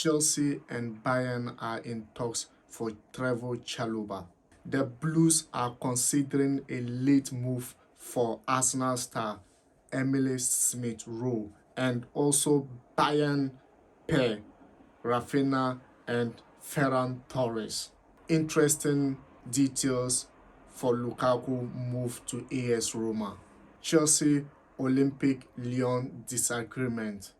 Chelsea and Bayern are in talks for Trevoh Chalobah. The Blues are considering a late move for Arsenal star Emile Smith Rowe and also Bayern pair Raphinha and Ferran Torres. Interesting details for Lukaku move to AS Roma. Chelsea Olympic Lyon disagreement.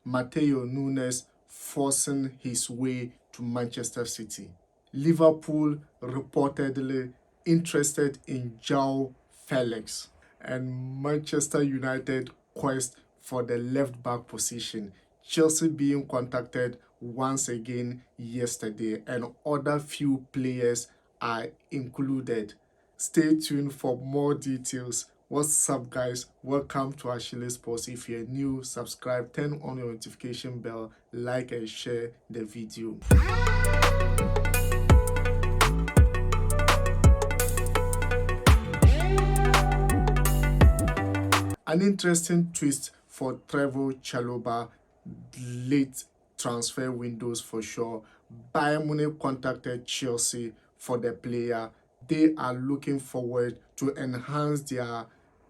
Matheus Nunes forcing his way to Manchester City. Liverpool reportedly interested in Joao Felix, and Manchester United quest for the left-back position. Chelsea being contacted once again yesterday, and other few players are included. Stay tuned for more details. What's up, guys? Welcome to ASHILISPORTS. If you're new, subscribe, turn on your notification bell, like and share the video. An interesting twist for Trevoh Chalobah late transfer windows for sure. Bayern Munich contacted Chelsea for the player. They are looking forward to enhance their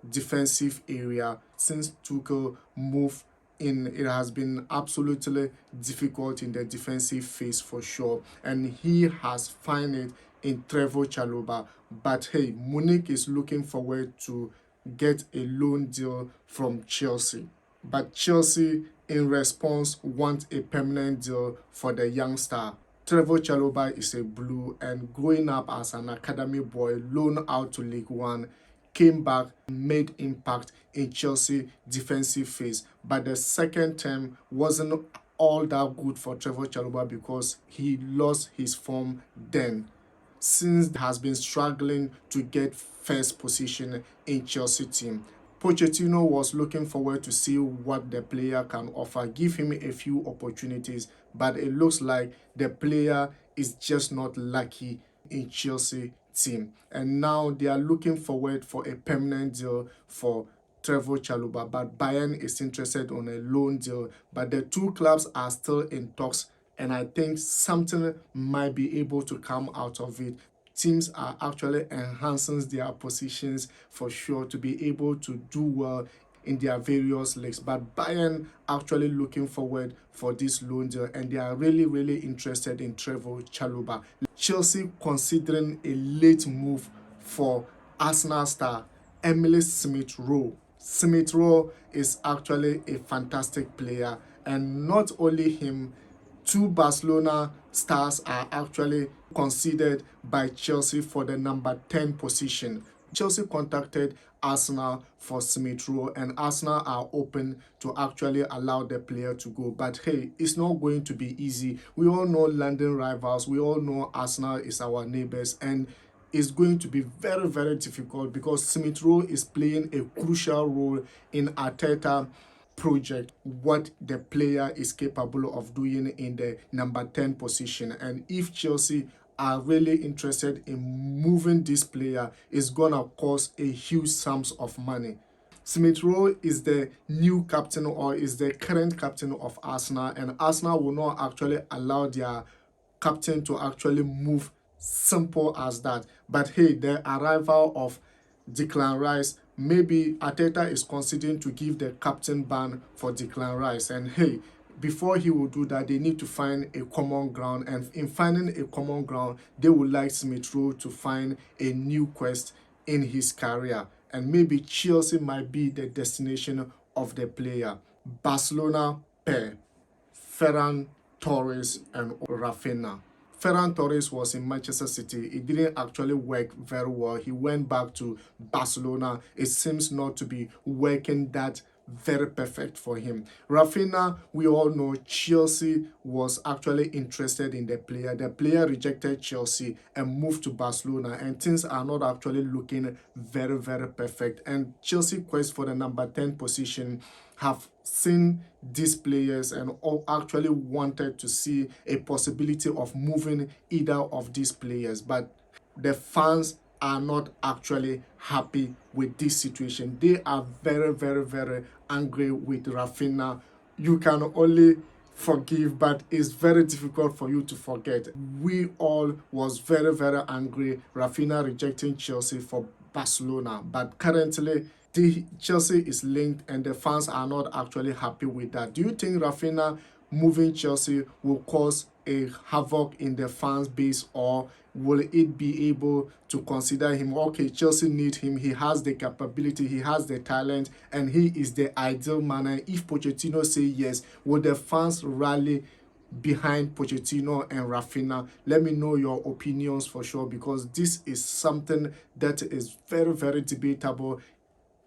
defensive area since Tuchel moved in. It has been absolutely difficult in the defensive phase for sure, and he has found it in Trevoh Chalobah. But hey, Munich is looking forward to get a loan deal from Chelsea. But Chelsea, in response, want a permanent deal for the young star. Trevoh Chalobah is a Blue, and growing up as an academy boy, loaned out to League One, came back, made impact in Chelsea defensive phase. But the second term wasn't all that good for Trevoh Chalobah because he lost his form then. Since has been struggling to get first position in Chelsea team. Pochettino was looking forward to see what the player can offer, give him a few opportunities, but it looks like the player is just not lucky in Chelsea team. And now they are looking forward for a permanent deal for Trevoh Chalobah, but Bayern is interested on a loan deal. But the two clubs are still in talks, and I think something might be able to come out of it. Teams are actually enhancing their positions for sure to be able to do well in their various leagues. But Bayern actually looking forward for this loan deal, and they are really interested in Trevoh Chalobah. Chelsea considering a late move for Arsenal star Emile Smith Rowe. Smith Rowe is actually a fantastic player, and not only him, two Barcelona stars are actually considered by Chelsea for the number 10 position. Chelsea contacted Arsenal for Smith Rowe, and Arsenal are open to actually allow the player to go. But hey, it's not going to be easy. We all know London rivals. We all know Arsenal is our neighbors, and it's going to be very difficult because Smith Rowe is playing a crucial role in Arteta project, what the player is capable of doing in the number 10 position. And if Chelsea are really interested in moving this player, it's gonna cost a huge sums of money. Smith Rowe is the new captain, or is the current captain of Arsenal, and Arsenal will not actually allow their captain to actually move simple as that. But hey, the arrival of Declan Rice, maybe Arteta is considering to give the captain ban for Declan Rice. And hey, before he will do that, they need to find a common ground. And in finding a common ground, they would like Smith Rowe to find a new quest in his career. And maybe Chelsea might be the destination of the player. Barcelona pair, Ferran Torres and Raphinha. Ferran Torres was in Manchester City. It didn't actually work very well. He went back to Barcelona. It seems not to be working that very perfect for him. Raphinha, we all know Chelsea was actually interested in the player. The player rejected Chelsea and moved to Barcelona, and things are not actually looking very perfect. And Chelsea quest for the number 10 position have seen these players and all actually wanted to see a possibility of moving either of these players, but the fans are not actually happy with this situation. They are very angry with Raphinha. You can only forgive, but it's very difficult for you to forget. We all was very, very angry. Raphinha rejecting Chelsea for Barcelona, but currently the Chelsea is linked and the fans are not actually happy with that. Do you think Raphinha moving Chelsea will cause a havoc in the fans base, or will it be able to consider him? Okay, Chelsea need him, he has the capability, he has the talent, and he is the ideal man. And if Pochettino say yes, will the fans rally behind Pochettino and Raphinha? Let me know your opinions for sure, because this is something that is very, very debatable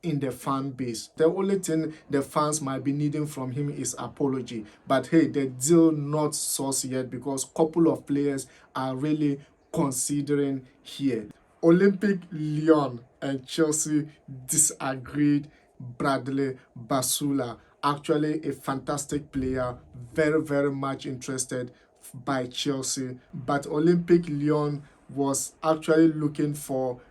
in the fan base. The only thing the fans might be needing from him is apology. But hey, the deal not sourced yet, because couple of players are really considering here. Olympic Lyon and Chelsea disagreed. Bradley Barcola, actually a fantastic player, very, very much interested by Chelsea. But Olympic Lyon was actually looking for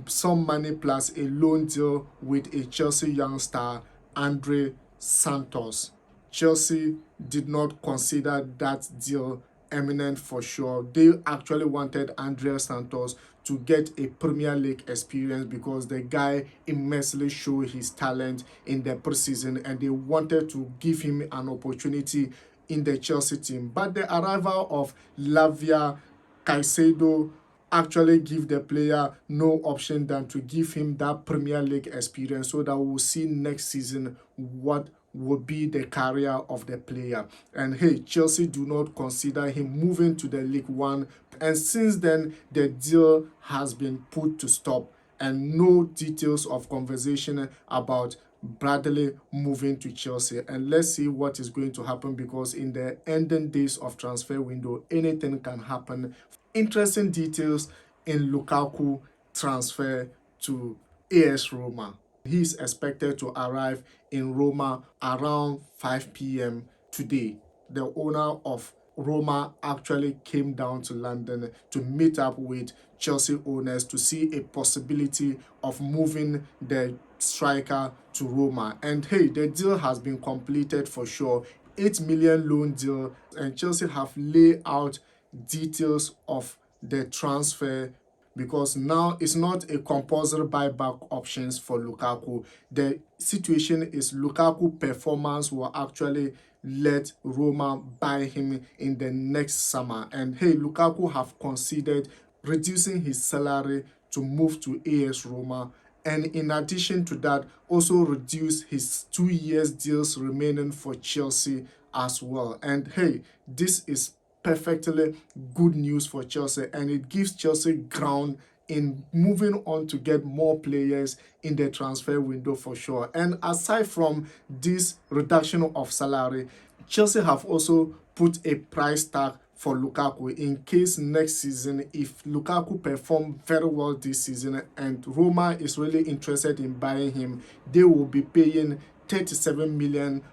some money plus a loan deal with a Chelsea youngster, Andre Santos. Chelsea did not consider that deal eminent for sure. They actually wanted Andre Santos to get a Premier League experience, because the guy immensely showed his talent in the preseason, and they wanted to give him an opportunity in the Chelsea team. But the arrival of Lavia Caicedo actually give the player no option than to give him that Premier League experience, so that we'll see next season what will be the career of the player. And hey, Chelsea do not consider him moving to the League One, and since then the deal has been put to stop, and no details of conversation about Bradley moving to Chelsea. And let's see what is going to happen, because in the ending days of transfer window, anything can happen. Interesting details in Lukaku transfer to AS Roma. He is expected to arrive in Roma around 5 p.m. today. The owner of Roma actually came down to London to meet up with Chelsea owners to see a possibility of moving the striker to Roma. And hey, the deal has been completed for sure. 8 million loan deal, and Chelsea have laid out details of the transfer, because now it's not a compulsory buyback options for Lukaku. The situation is Lukaku performance will actually let Roma buy him in the next summer. And hey, Lukaku have considered reducing his salary to move to AS Roma, and in addition to that, also reduce his 2 years deals remaining for Chelsea as well. And hey, this is perfectly good news for Chelsea, and it gives Chelsea ground in moving on to get more players in the transfer window for sure. And aside from this reduction of salary, Chelsea have also put a price tag for Lukaku in case next season, if Lukaku perform very well this season and Roma is really interested in buying him, they will be paying £37 million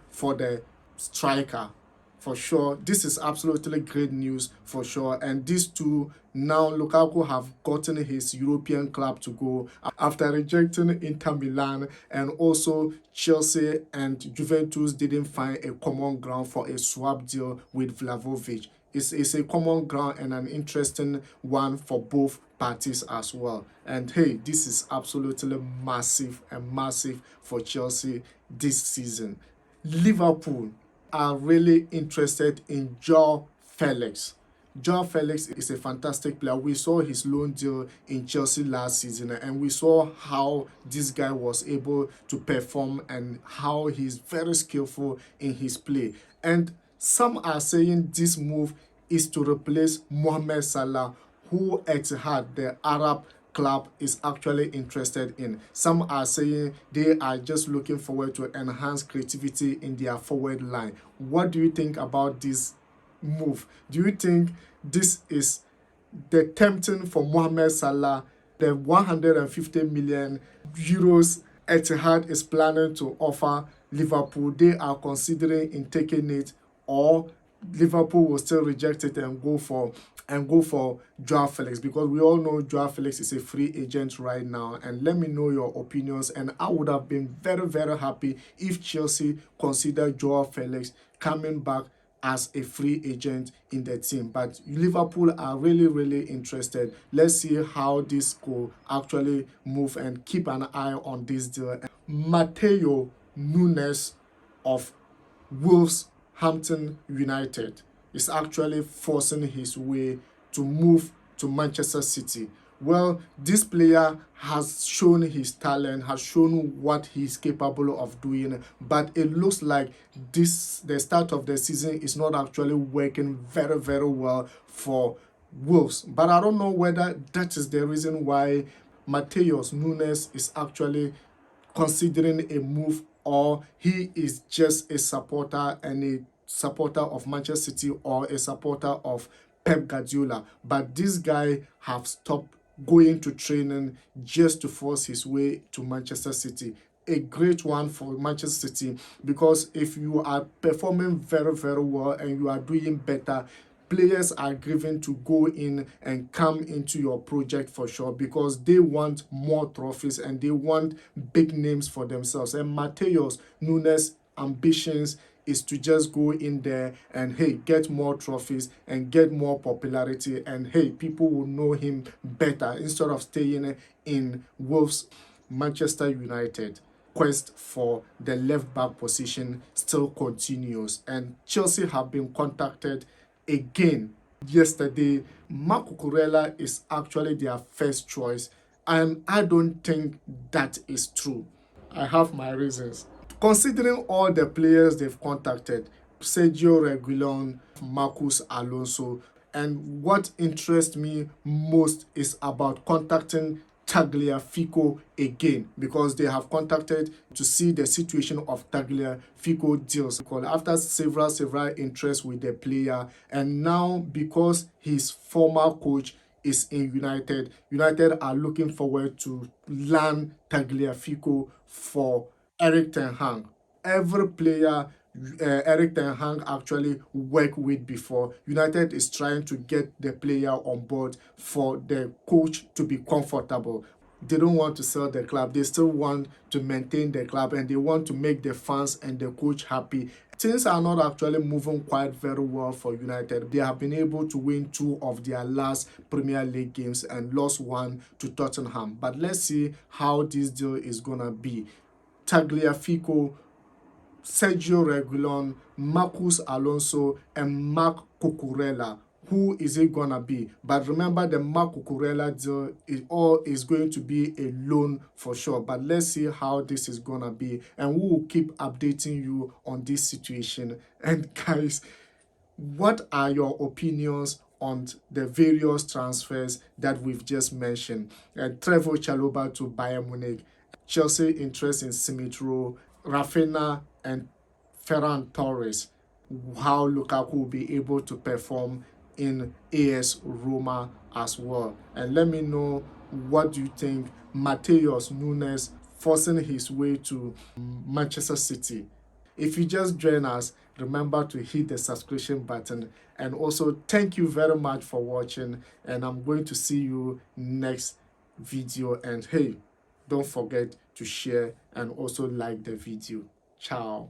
for the striker. For sure, this is absolutely great news for sure. And these two, now Lukaku have gotten his European club to go after rejecting Inter Milan, and also Chelsea and Juventus didn't find a common ground for a swap deal with Vlahovic. It's a common ground and an interesting one for both parties as well. And hey, this is absolutely massive and massive for Chelsea this season. Liverpool are really interested in Joao Felix. Joao Felix is a fantastic player. We saw his loan deal in Chelsea last season, and we saw how this guy was able to perform and how he's very skillful in his play. And some are saying this move is to replace Mohamed Salah, who Etihad, the Arab club, is actually interested in. Some are saying they are just looking forward to enhance creativity in their forward line. What do you think about this move? Do you think this is the tempting for Mohamed Salah, the 150 million euros Etihad is planning to offer Liverpool? They are considering in taking it, or Liverpool will still reject it and go for Joao Felix, because we all know Joao Felix is a free agent right now. And let me know your opinions. And I would have been very, very happy if Chelsea considered Joao Felix coming back as a free agent in the team. But Liverpool are really interested. Let's see how this could actually move, and keep an eye on this deal. Matheus Nunes of Wolverhampton United is actually forcing his way to move to Manchester City. Well, this player has shown his talent, has shown what he's capable of doing, but it looks like the start of the season is not actually working very well for Wolves. But I don't know whether that is the reason why Matheus Nunes is actually considering a move, or he is just a supporter of Manchester City, or a supporter of Pep Guardiola. But this guy have stopped going to training just to force his way to Manchester City. A great one for Manchester City, because if you are performing very well and you are doing better, players are given to go in and come into your project for sure, because they want more trophies and they want big names for themselves. And Matheus Nunes' ambitions is to just go in there and, hey, get more trophies and get more popularity, and hey, people will know him better instead of staying in Wolves. Manchester United quest for the left back position still continues, and Chelsea have been contacted again. Yesterday, Cucurella is actually their first choice, and I don't think that is true. I have my reasons. Considering all the players they've contacted, Sergio Reguilón, Marcos Alonso, and what interests me most is about contacting Tagliafico again, because they have contacted to see the situation of Tagliafico deals after several interests with the player, and now because his former coach is in United are looking forward to land Tagliafico for Eric Ten Hag. Every player Eric Ten Hag actually worked with before, United is trying to get the player on board for the coach to be comfortable. They don't want to sell the club. They still want to maintain the club, and they want to make the fans and the coach happy. Things are not actually moving quite very well for United. They have been able to win 2 of their last Premier League games and lost 1 to Tottenham. But let's see how this deal is gonna be. Tagliafico, Sergio Reguilón, Marcos Alonso, and Marc Cucurella. Who is it gonna be? But remember, the Marc Cucurella deal is going to be a loan for sure. But let's see how this is gonna be, and we will keep updating you on this situation. And guys, what are your opinions on the various transfers that we've just mentioned? Trevoh Chalobah to Bayern Munich, Chelsea interest in Smith Rowe, Raphinha and Ferran Torres, how Lukaku will be able to perform in AS Roma as well. And let me know, what do you think? Matheus Nunes forcing his way to Manchester City. If you just join us, remember to hit the subscription button, and also thank you very much for watching, and I'm going to see you next video. And hey, don't forget to share and also like the video. Ciao.